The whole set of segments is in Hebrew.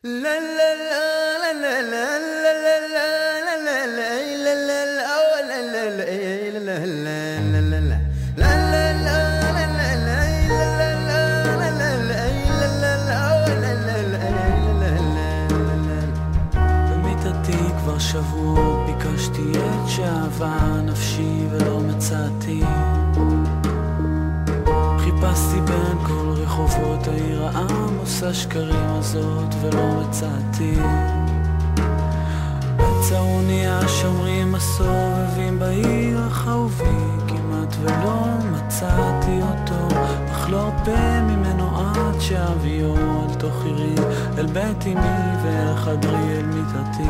במיטתי כבר שבועות ביקשתי את שאהבה נפשי ולא מצאתי. חיפשתי בין כל רחובות העיר העמוס השקרים הזאת ולא מצאתי. בצעוני השומרים הסובבים בעיר החובי כמעט ולא מצאתי אותו, אך לא הרבה ממנו עד שאביו אל תוך עירי, אל בית אמי ואל חדרי אל מיטתי.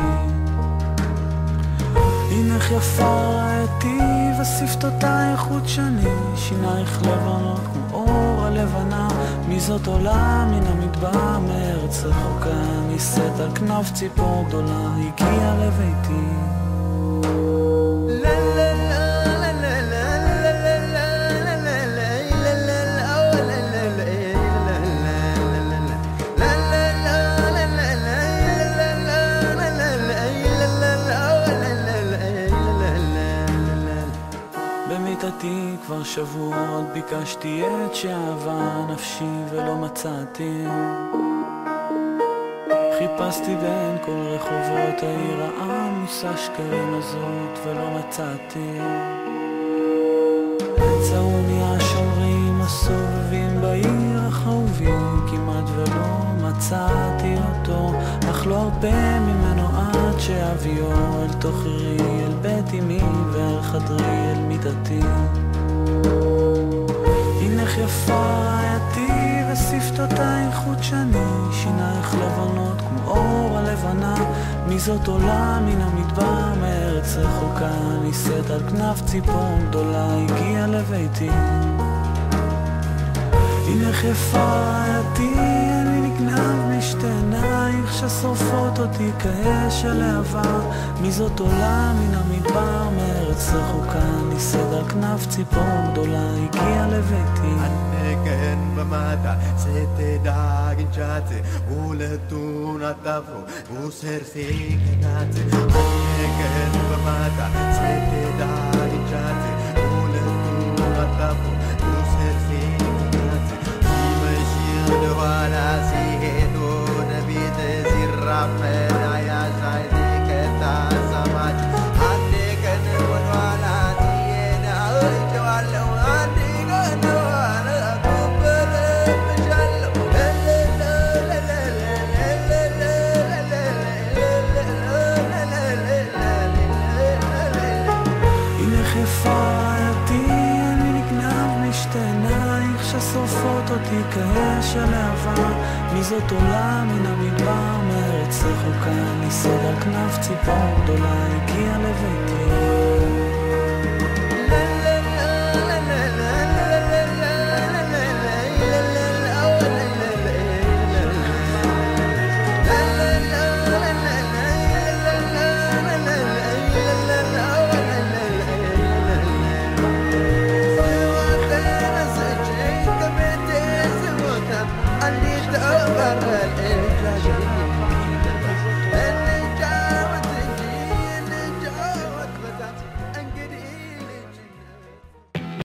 הנך יפה ראיתי ושפתותייך חודשני, שינייך לבנות כמו אור הלבנה. מי זאת עולה מן המדבר מארץ רחוקה, נישאת על כנף ציפור גדולה, הגיעה לביתי. במיטתי כבר שבועות ביקשתי את שאהבה נפשי ולא מצאתי. חיפשתי בין כל רחובות העיר העמוס השקרים הזאת ולא מצאתי. בצעוני השומרים הסובבים בעיר החובים כמעט ולא מצאתי אותו, אך לא הרבה ממנו עד שאביו אל תוך עירי, אל בית אמי ואל חדרי אל מיטתי. הנך יפה ראיתי ושפתותייך חודשני, שינייך לבנות כמו אור הלבנה. מי זאת עולה מן המדבר מארץ רחוקה, נישאת על כנף ציפור גדולה, הגיעה לביתי. הנך יפה ראיתי אני נגנב משתי עינייך ששורפות אותי כאש הלהבה. מי זאת עולה מן המדבר מארץ רחוקה, נישאת על כנף ציפור גדולה, הגיעה לביתי. Anneken bemata sete daginchate uletun atafo usersi kenate. Anneken bemata sete daginchate uletun atafo usersi kenate. Imashir dwara si hedo nabite zirrafen aya shaidi keta samaj. Anneken wadwala tiena ujwala anneken ראיתי אני נגנב משתי עינייך ששורפות אותי כאש הלהבה. מי זאת עולה מן המדבר מארץ רחוקה, נישאת על כנף ציפור גדולה, הגיעה לביתי.